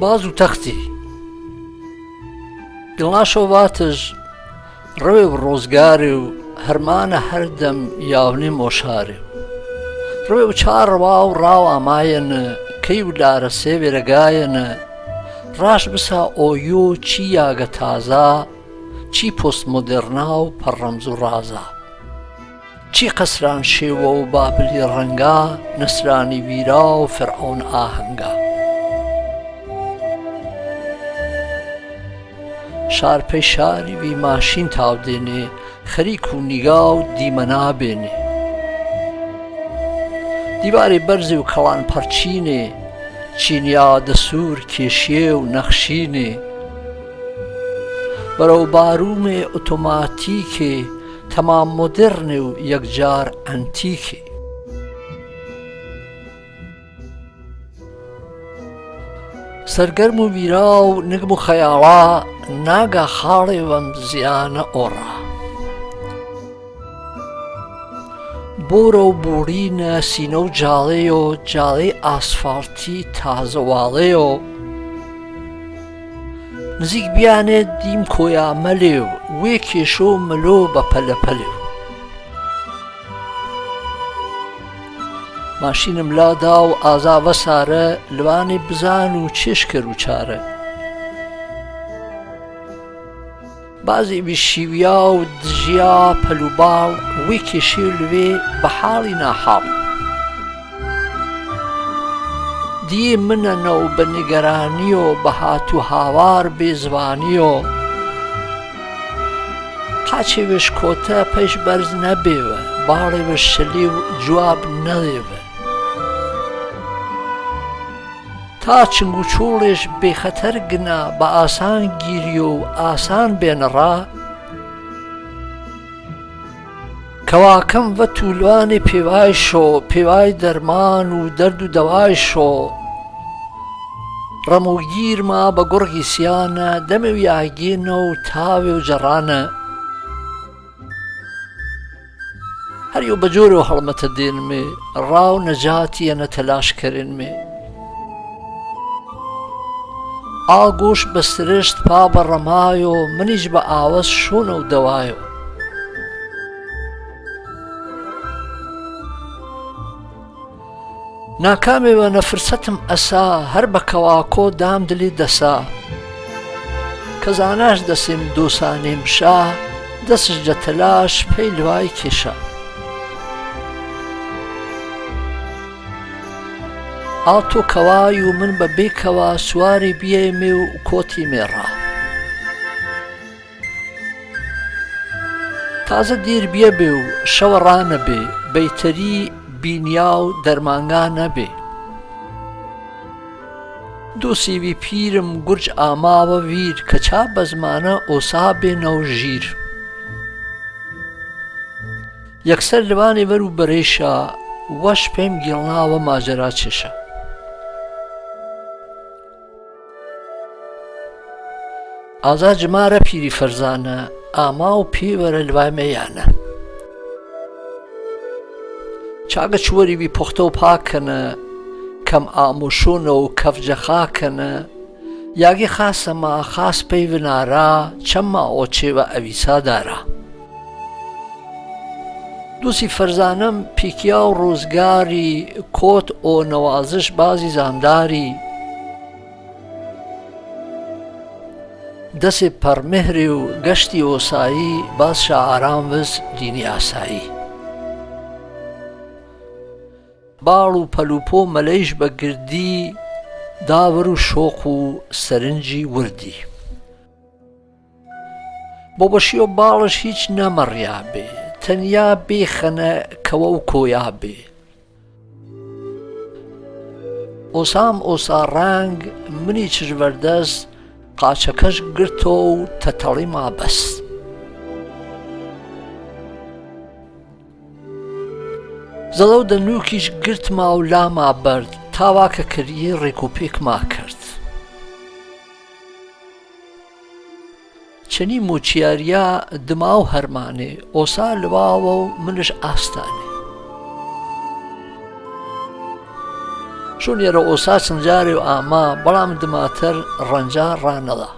باز و تەختی دڵناشەوە واتش ڕەوێ و ڕۆزگارێ و هەرمانە هەردەم یاونێ مۆشارێ ڕەوێ و چاڕەوا و ڕاو ئامایەنە کەی و لارە سێوێرەگایەنە ڕاش بسا ئۆیۆ چی یاگە تازا چی پۆست مۆدێرنا و پەڕەمز و ڕازا چی قەسران شێوە و بابلی ڕەنگا نەسرانی ویرا و فێرعۆن ئاهەنگا شارپەی شاری وی ماشین تاودێنێ خەریک و نیگا و دیمە نابێنێ دیوارێ بەرزێ و کەڵان پەرچینێ چینیا دەسوور کێشیێ و نەخشینێ بەرەو بارومێ ئۆتۆماتیکێ تەمام مۆدێرنێ و یەکجار ئەنتیکێ سەرگەرم و بیرا و نگم و خەیاڵا ناگا خاڵێ وەم زیانە ئۆڕا بۆرە و بوڕینە سینە و جاڵێ و جاڵەی ئاسفالتی تازەواڵێ و نزیک بیانێت دیم کۆیامەلێ و وێ کێشە و ملۆ بە پەلەپەلێ و ماشینم لادا و ئازا بەسارە لەوانێ بزان و چێشکەر و چارە بازی بشیویا و دژیا پەلوباڵ وێ کێشێ لەوێ بە حاڵی ناحاڵ دیێ منەنە و بە نیگەرانی و بە هاتوو هاوار بێزوانی و قاچێ وێش کۆتە پەیش بەرز نەبێوە باڵێ وە شەلێ و جواب نەڵێوە تا چنگ و چۆڵێش بێخەتەر گنا بە ئاسان گیریۆ و ئاسان بێنەڕا کەواکەم ڤە توولوانی پێوای شۆ پێوای دەرمان و دەرد و دەوای شۆ ڕەموگیرما بە گوڕگی سیانە دەمێ و یاگێنە و تاوێ و جەڕانە هەریۆ بە جۆرێ و هەڵمەتە دێنمێ ڕاو نەجاتیەنە تەلاشکەرێنمێ ئاگۆش بە سرشت پا بە ڕەمایۆ منیش بە ئاوەس شۆنە و دەوایۆ ناکامێوە نەفرسەتم ئەسا هەر بە کەواکۆ دام دلی دەسا کە زاناش دەسێم دۆسانێم شا دەسش لە تەلاش پەی لوای کێشە ئاتۆ کەوای و من بە بێکەوە سواری بیێمێ و کۆتی مێڕا تازە دیر بیە بێ و شەوە ڕانەبێ بەیتەری بینیا و دەرمانگا نەبێ دۆسیوی پیرم گورج ئاماوە ویر کە چا بە زمانە ئۆسا بێنە و ژیر یەکسەر لەوانێ وەر و بەرێشە وەش پێم گێڵناوە ماجەرا چێشە ئازا جمارە پیری فەرزانە ئاما و پێوەرە لوای مەیانە چاگە چوەریوی پوختە و پاکەنە کەم ئامۆشۆنە و کەفجە خاکەنە یاگی خاسەما خاس پەی ڤنارا چەمما ئۆچێوە ئەویسادارە دووسی فەرزانەم پیکیا و ڕۆزگاری کۆت ئۆ نەوازش بازی زامداری دەسێ پەرمێهرێ و گەشتی ئۆسایی باز شەعاران وز دینی ئاسایی باڵ و پەلوپۆ مەلەیش بە گردی داور و شۆق و سەرنجی وردی بۆ بەشی و باڵش هیچ نەمەڕیا بێ تەنیا بێخەنە کەوە و کۆیا بێ ئۆسام ئۆسا ڕنگ منی چژبەردەست قاچەکەش گرتۆ و تەتەڵی مابەست زەڵە و دەنووکیش گرتما و لاما بەرد تاواکە کردیە ڕێک و پێکما کرد چەنی مۆچیاریا دما و هەرمانێ ئۆسا لواوە و منش ئاستانێ چون ێرە ئۆسا چنجارێ و ئاما بەڵام دماتەر ڕەنجا ڕانەڵا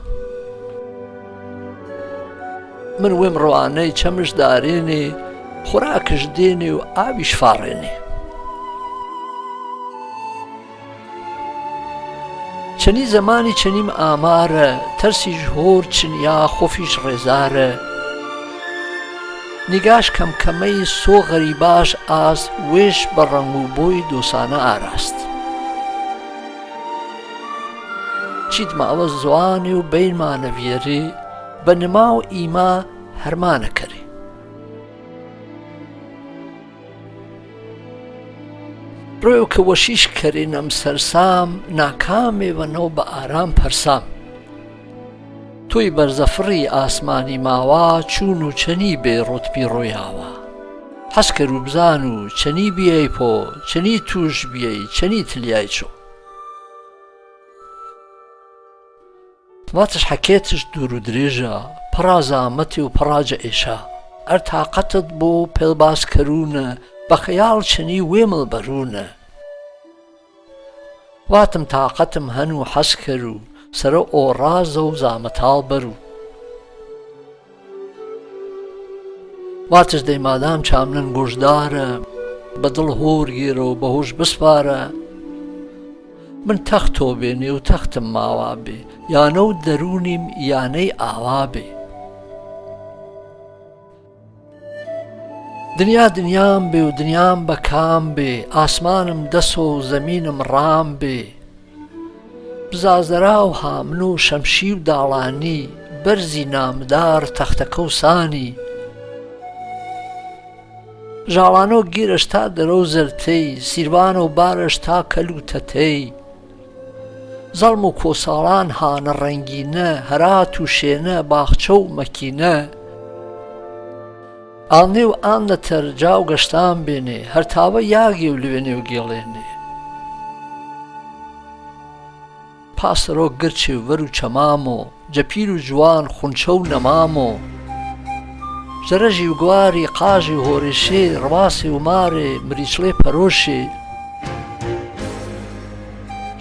من وێم ڕەوانەی چەمش دارێنێ خوراکش دێنێ و ئاویش فاڕێنێ چەنی زەمانی چەنیم ئامارە تەرسیش هۆر چنیا خۆفیش ڕێزارە نیگاش کەمکەمەی سۆ غەریباش ئاس وێش بە ڕەنگ و بۆی دۆسانە ئاراست چیت ماوە زوانێ و بینمانە ڤێرێ بە نما و ئیما هەرمانە کەرێ ڕۆیەوە کە وەشیش کەرێنەم سەرسام ناکامێوەنەوە بە ئارام پەرسام تۆی بەرزەفڕی ئاسمانی ماوە چون و چەنی بێ ڕۆتبی ڕۆیاوە حەسکەر و بزان و چەنی بیەی پۆ چەنی توش بیەی چەنی تلیای چۆ واتش حەکێتش دوور و درێژە پڕا زامەتی و پڕاجە ئێشە ئەر تاقەتت بۆ پێڵباسکەروونە بە خەیاڵ چەنی وێمڵ بەروونە واتم تاقەتم هەن و حەسکەر و سەرە ئۆڕازە و زامەتاڵ بەرو واتش دەی مادام چامنن گۆشدارە بەدڵ هۆرگێرە و بەهۆش بسپارە من تەختۆ بێنێ و تەختم ماوا بێ یانە و دەرونیم یانەی ئاوا بێ دنیا دنیام بێ و دنیام بە کام بێ ئاسمانم دەسۆ و زەمینم ڕام بێ بزازەرا و هامن و شەمشی و داڵانی بەرزی نامدار تەختەکە و سانی ژاڵانە و گیرەش تا دەرە و زەرتەی سیروانە و بارەش تا کەل و تەتەی زەڵم و کۆساڵان هانە ڕەنگینە هەرات و شێنە باخچە و مەکینە ئاڵنێ و ئان نەتەر جاو گەشتان بێنێ هەرتاوە یاگێ و لوێنێ و گێڵێنێ پاسەرۆ گرچێ و وەر و چەمامۆ جەپیر و جوان خونچە و نەمامۆ ژەرەژی و گواری قاژی و هۆرێشێ ڕواسی و مارێ مریچڵێ پەرۆشێ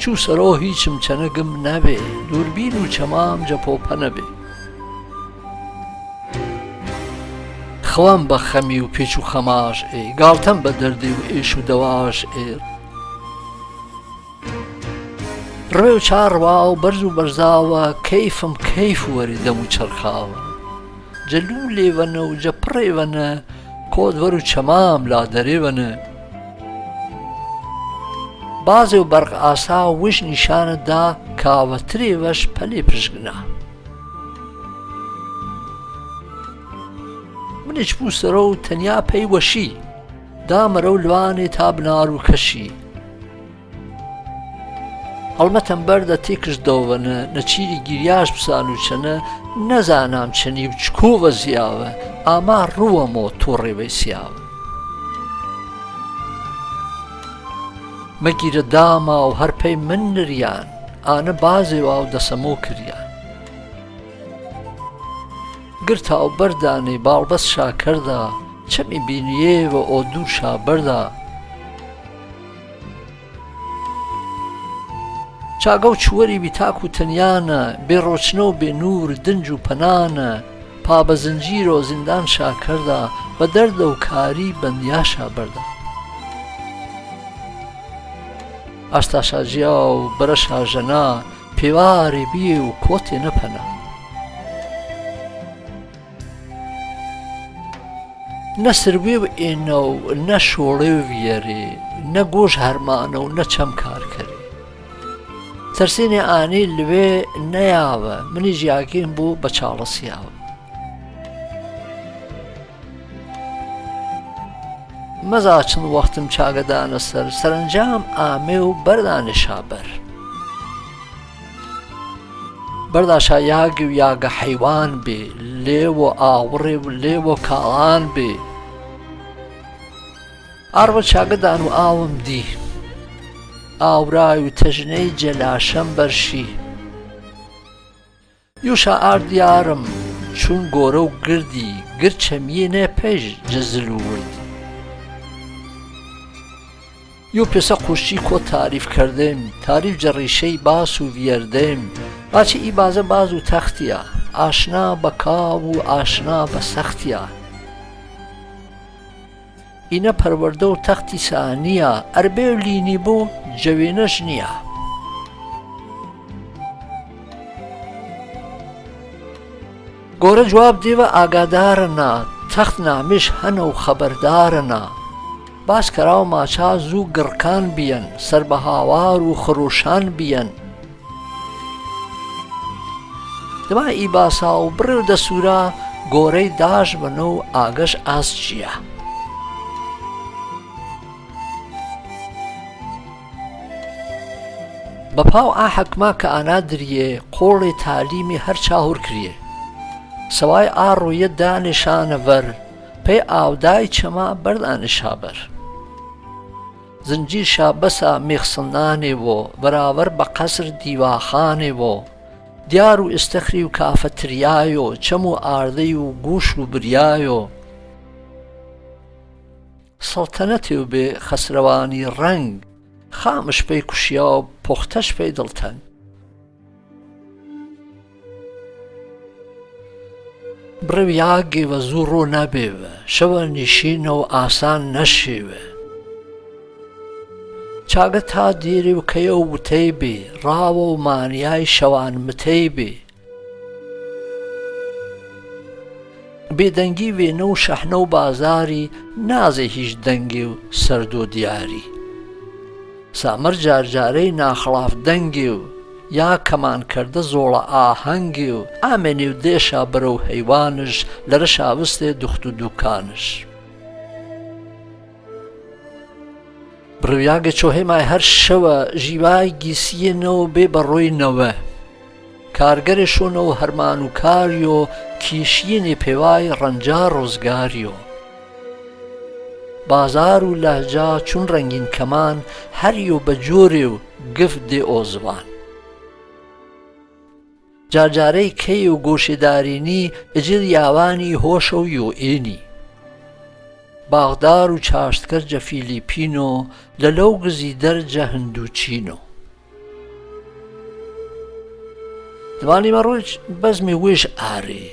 چوو سەرۆ هیچم چەنەگم نەبێ دووربین و چەمام جەپۆپە نەبێ خەوام بە خەمی و پێچ و خەماش ئێ گاڵتەم بە دەردێ و ئێش و دەواش ئێر ڕێ و چاڕوا و بەرز و بەرزاوە کەیفم کەیف وەری دەم و چەرخاوە جەلوو لێوەنە و جەپڕێوەنە کۆت وەر و چەمام لادەرێوەنە بازێ و بەرق ئاسا و وش نیشانەدا کاوەترێوەش پەلێ پشکنە منیش بوو سەرۆ و تەنیا پەی وەشی دامەرە و لوانێ تا بنار و کەشی هەڵمەتەم بەردە تێکش دەوەنە نەچیری گیریاش بسان و چەنە نەزانام چەنی و چکۆوە زیاوە ئاما ڕووەمۆ تۆڕێوەی سیاوە مەگیرە داما و هەرپەی من نریان ئانە بازێوا و دەسەمۆ کریان گرتا و بەردانێ باڵبەست شاکەردا چەمی بینیێوە ئۆ دوور شابەردا چاگە و چوەری بیتاک و تەنیانە بێڕۆچنە و بێنوور دنج و پەنانە پا بە زنجیر و زیندان شاکەردا بە دەردە و کاری بەندیا شابەردا ئاشتا شاجیا و بەرە شاژەنا پێوارێ بیێ و کۆتێ نەپەنا نە سروێ و ئێنە و نە شۆڵێ و ڤێرێ نە گۆژ هەرمانە و نە چەم کارکەرێ تەرسێنێ ئانەی لەوێ نەیاوە منی ژیاگەیم بوو بە چاڵەسیاوە مەزا چند وەختم چاگەدانە سەر سەرنجام ئامێ و بەردانێ شابەر بەرداشا یاگی و یاگە حەیوان بێ لێوە ئاوڕێ و لێوە کاڵان بێ ئاڕوە چاگەدان و ئاوم دی ئاورای و تەژنەی جەلاشەم بەرشی یوشا ئاردیارم چون گۆرە و گردی گرچەمیێنێ پێش جزل و وردی یۆ پێسە قوشتی کۆ تاریف کردم تاریف جەڕیشەی باس و وێردەم باچی ئی بازە باز و تەختیە ئاشنا بە کاو و ئاشنا بە سەختیە ئینە پەروەردە و تەختی سانیە ئەربێ و لینی بۆ جەوێنەش نییە گۆرە جواب دێوە ئاگادارەنا تەخت نامیش هەنە و خەبەردارەنا باس کەرا و ماچا زوو گڕکان بیەن سەر بە هاوار و خڕوشان بیەن دما ئی باسا و بڕێ و دەسوورە گۆرەی داش بنە و ئاگەش ئاسچیە بەپاو ئا حەکما کە ئانا دریێ قۆڵی تالیمی هەر چاهور کریێ سەوای ئاڕۆیە دانیشانە بەر پێی ئاودای چەما بەردانیشابەر زنجیرشا بەسە میخسنانێوە بەراوەر بە قەسر دیواخانێوە دیار و ئستەخری و کافەتریایۆ چەم و ئاردەی و گوش و بریایۆ سەڵتەنەتێ و بێ خەسرەوانی ڕەنگ خامش پێی کوشیا و پۆختەش پێی دڵتەنگ بڕێو یاگێوە زوو ڕۆ نەبێوە شەوە نیشینە و ئاسان نەشێوە چاگە تا دیێرێ و کەیە و وتەی بێ ڕاوە و مانیای شەوان متەی بێ بێدەنگی وێنە و شەحنە و بازاری نازێ هیچ دەنگێ و سەرد و دیاری سامەر جارجارەی ناخڵاف دەنگێ و یا کەمانکەردە زۆڵە ئاهەنگێ و ئامێنێ و دێشا بەرەو هەیوانش لەرە شاوستێ دوخت و دووکانش بڕویاگە چۆهێمای هەر شەوە ژیوای گیسیێنەوە بێ بەڕۆینەوە کارگەرێ شۆنەوە هەرمان و کاریۆ کیشیێنێ پێوای ڕەنجا ڕۆزگاریۆ بازار و لەهجا چون ڕەنگین کەمان هەریۆ بە جۆرێ و گفت دێ ئۆزوان جارجارەی کەی و گۆشێدارینی ئەجر یاوانی هۆشە و یۆئێنی باغدار و چاشتکەرجە فیلیپینۆ لەلەو گزی دەرجە هندوچینۆ دەوانی مەڕۆژ بەزمی وێژ ئارێ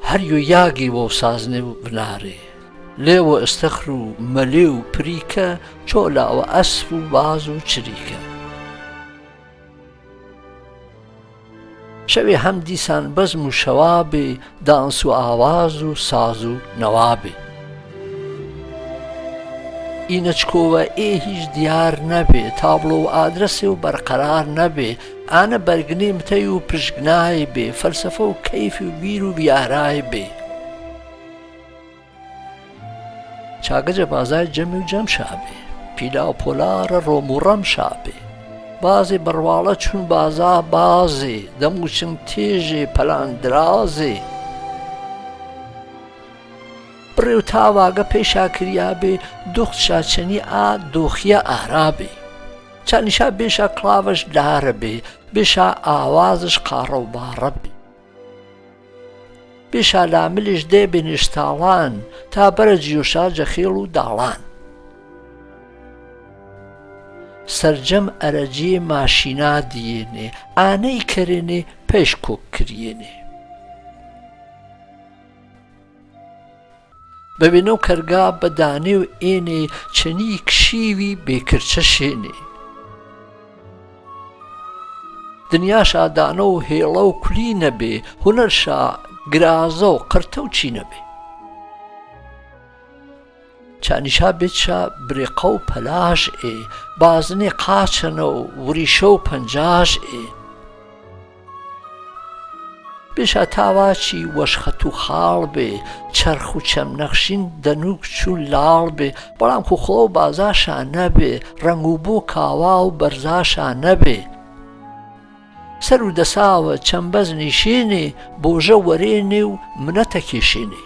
هەریۆ یاگێوە و سازنێ و بنارێ لێوە ئەستەخر و مەلێ و پریکە چۆلاوە ئەسپ و باز و چریکە شەوێ هەم دیسان بەزم و شەوابێ دانس و ئاواز و ساز و نەوابێ ئینەچکۆوە ئێ هیچ دیار نەبێ تابلۆ و ئادرەسێ و بەرقەرار نەبێ ئانە بەرگنێ متەی و پشکنای بێ فەلسەفە و کەیفی و بیر و بیارای بێ چاگەجە بازای جەمی و جەم شابێ پیلا و پۆلارە ڕۆم و ڕەم شابێ بازێ بڕواڵە چون بازا بازێ دەم و چنگ تێژێ پەلان درازێ بڕێ و تاواگە پێشا کریابێ دۆخت شاچەنی ئا دۆخیە ئارابێ چانیشا بێشە کڵاوەش دارە بێ بێشا ئاوازش قاڕە و باڕە بێ بێشا لاملیش دێ بێنیشتاڵان تا بەرە جیۆشا جەخێڵ و داڵان سەرجەم ئەرەجێ ماشینا دیێنێ ئانەی کەرێنێ پێش کۆک کرێنێ بەوێنە و کەرگا بەدانێ و ئێنێ چەنی کشیوی بێکرچە شێنێ دنیاشا دانە و هێڵە و کولی نەبێ هونەرشا گرازە و قرتە و چی نەبێ چانیشا بێتشا برێقە و پەلاژ ئێ بازنێ قاچەنە و وریشە و پەنجاژ ئێ بێشە تاواچی وەشخەت و خاڵ بێ چەرخ و چەم نەخشین دەنووک چوون لاڵ بێ بەڵام خوخڵە و بازاشا نەبێ ڕەنگ و بۆ کاوا و بەرزاشا نەبێ سەر و دەساوە چەند بەزنی شێنێ بۆژە وەرێنێ و منەتە کێشێنێ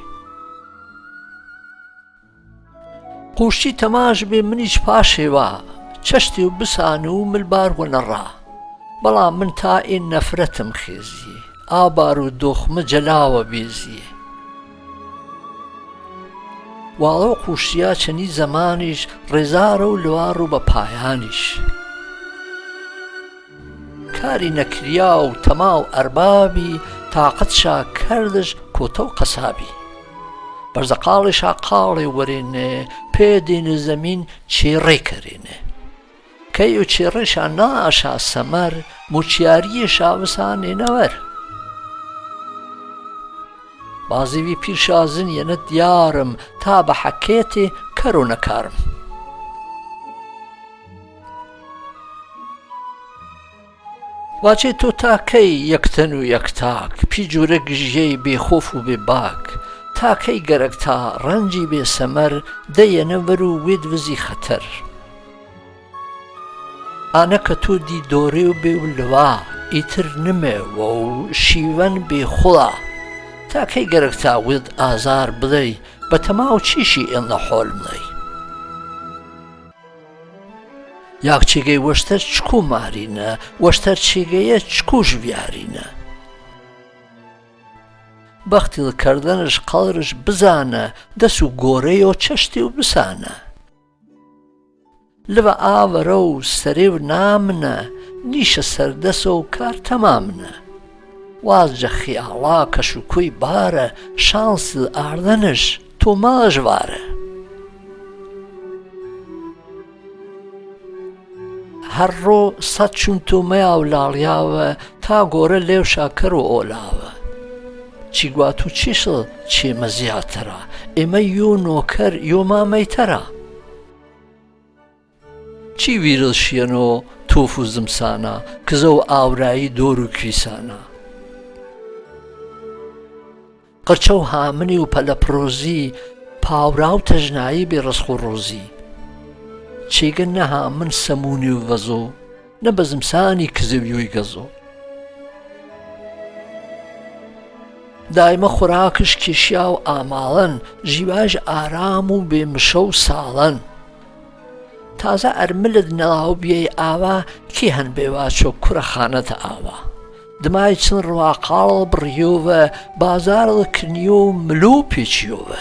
قوشتی تەماش بێ منیش پاشێوە چەشتێ و بسانە و ملبار وەنەڕا بەڵام من تا ئێن نەفرەتم خێزیێ ئابار و دۆخمە جەلاوە بێزیێ واڵە و قوشتیا چەنی زەمانیش ڕێزارە و لوار و بە پایانیش کاری نەکریا و تەما و ئەربابی تاقەتشا کەردش کۆتە و قەسابی بەرزەقاڵیشا قاڵێ وەرێنێ پێدێنە زەمین چێڕێ کەرێنێ کەی و چێڕێشا نائەشا سەمەر موچیاریەشا وسانێنەوەر بازیوی پیرشازن یەنە دیارم تا بە حەکێتێ کەر و نەکارم واچێ تۆ تاکەی یەکتەن و یەکتاک پیجورە گژیەی بێخۆف و بێباک تاکەی گەرەک تا ڕەنجی بێ سەمەر دەیەنە وەر و وێ دڤزی خەتەر ئانە کە تۆ دی دۆڕێ و بێ و لەوا ئیتر نمێوە و شیوەن بێخوڵا تاکەی گەرەک تا وێت ئازار بدەی بە تەماو چیشی ئێنە حۆڵمڵەی یاک چێگەی وەشتەر چکو مارینە وەشتەر چێگەیە چکو ژڤیارینە بەختیڵکردنش قەڵرش بزانە دەس و گۆرەی و چەشتی و بسانە لەوە ئاوەرە و سەرێ و نامنە نیشە سەردەسە و کار تەمامنە وازجە خیاڵا کەشوکۆی بارە شانسی ئاردەنش تۆ ماژوارە هەرڕۆ سەد چون تۆمەیا و لاڵیاوە تا گۆرە لێو شاکەر و ئۆلاوە چی گوات و چیشڵ چێمە زیاترە ئێمە یۆ نۆکەر یۆ مامەیتەرە چی ویرڵ شیێنۆ تۆف و زمسانە کزە و ئاورایی دۆر و کویسانە قرچە و هامنی و پەلەپڕۆزی پاورا و تەژنایی بێ ڕسخ و ڕۆزی چێگە نەها من سەمونی و ڤەزۆ نە بە زمسانی کزەویۆی گەزۆ دایمە خوراکش کێشیا و ئاماڵەن ژیواژ ئارام و بێمشە و ساڵەن تازە ئەرملت نەڵاو بیەی ئاوا کێ هەن بێواچۆ کوڕە خانەتە ئاوا دمای چن ڕواقاڵ بڕیۆڤە بازارڵ کنیۆ و ملۆ پێچیۆڤە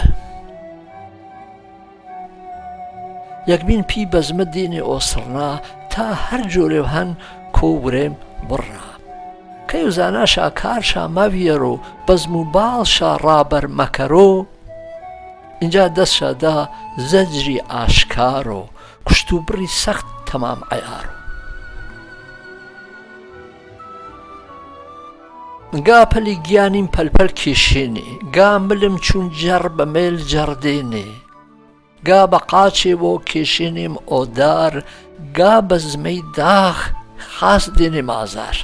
یەکبین پی بەزمە دێنێ ئۆسڕنا تا هەر جۆرێو هەن کۆورێم بڕا کەی و زاناشا کارشا مەڤیەرۆ بەزم و باڵشا ڕابەر مەکەرۆ اینجا دەستشادا زەجری ئاشکارۆ کوشت و بڕی سەخت تەمام عەیارۆ گا پەلی گیانیم پەلپەل کێشێنێ گا ملم چون جەڕ بە مێل جەڕدێنێ گا بە قاچێ بۆ کێشێنێم ئۆدار گا بە زمەی داخ خاس دێنێ مازار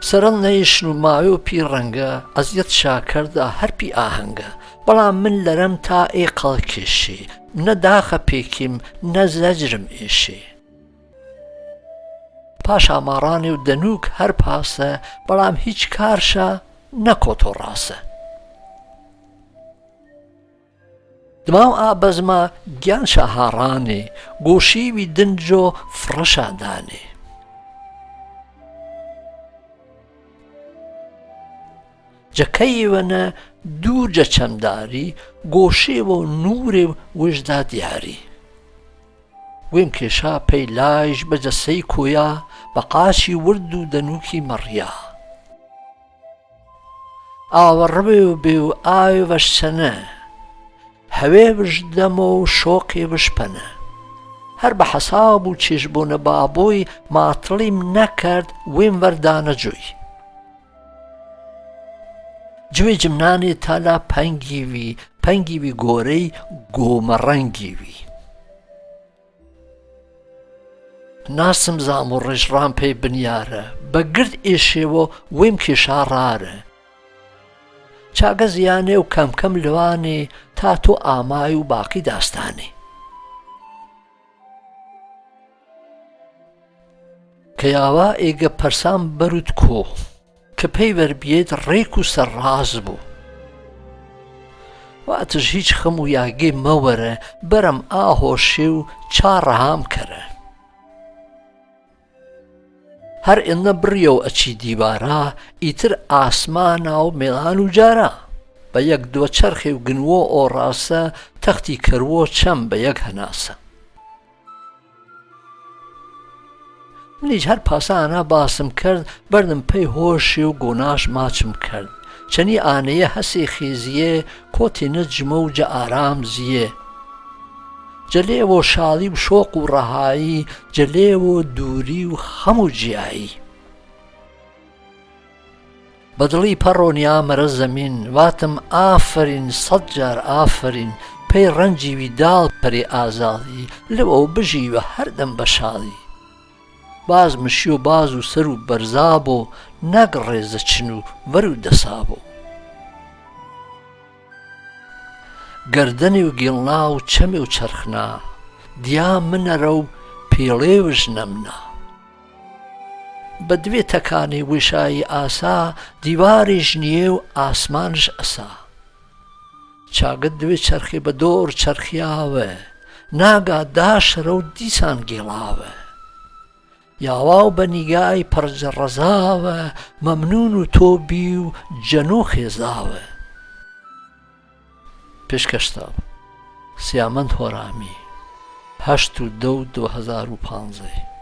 سەرڵ نەیشن و ماوێ و پی ڕەنگە ئەزیەت شاکەردا هەرپی ئاهەنگە بەڵام من لەرەم تا ئێ قەڵ کێشێ نە داخە پێکیم نە زەجرم ئێشێ پاش ئاماڕانێ و دەنووک هەر پاسە بەڵام هیچ کارشە نەکۆتۆ ڕاسە دما و ئابەزمە گیانشە هاڕانێ گۆشیوی دنجۆ فڕەشادانێ جەکەیوەنە دوو جە چەمداری گۆشێوە و نورێ وشدا دیاری وێم کێشا پەی لایش بەجە سەی کۆیا بە قاچی ورد و دەنووکی مەڕیا ئاوەڕبێ و بێ و ئاوێ وەشچەنە هەوێ بژدەمە و شۆقێ بشپەنە هەر بە حەساب و چێژبوونە بابۆی ماتڵیم نەکرد وێم وەردانە جووی جوێ جمنانێ تالا پەنگیوی گۆرەی گۆمەڕەنگیوی ناسم زام و ڕێژڕام پێی بنیارە بە گرد ئێشێوە وێم کێشا ڕارە چاگە زیانێ و کەمکەم لەوانێ تا تۆ ئامای و باقی داستانێ کە یاوا ئێگە پەرسام بەرود کۆ کە پێی وەربیێت ڕێک و سەرڕاز بوو واتش هیچ خەم و یاگێ مەوەرە بەرەم ئاهۆشێ و چاڕەهام کەرە هەر ئێنە بڕیە و ئەچی دیوارە ئیتر ئاسمانە و مێڵان و جارە بە یەک دووە چەرخێ و گنوۆ ئۆڕاسە تەختی کەروۆ چەم بە یەک هەناسە منیش هەر پاسانە باسم کرد بەردم پێی هۆشی و گۆناش ماچم کرد چەنی ئانەیە هەسێ خێزیێ کۆتی نەجمە و جە ئارام زیێ جەلێوە شاڵی و شۆق و ڕەهایی جەلێوە دووری و خەم و جیایی بەدڵی پەڕۆنیا مەرە زەمین واتم ئافرین سەد جار ئافرین پێی ڕەنجی ویداڵ پەرێ ئازاڵی لەوە و بژیوە هەردەم بە شاڵی باز مشی و باز و سەر و بەرزابۆ نەک ڕێزە چن و وەر و دەسابۆ گەردەنی و گیڵنا و چەمێ و چەرخنا دیا منەرە و پێڵێوش نەمنا بە دوێ تەکانی وشایی ئاسا دیواریش نییە و ئاسمانش ئەسا چاگت دوێ چەرخی بە دۆر چەرخیاوە ناگا داشرە و دیسان گێڵاوە یاوا و بە نیگای پەرجە ڕەزاوە مەمنون و تۆبی و جەنۆ خێزاوە پێشکەشتاوە سیامەند هۆرامی 8/10/2015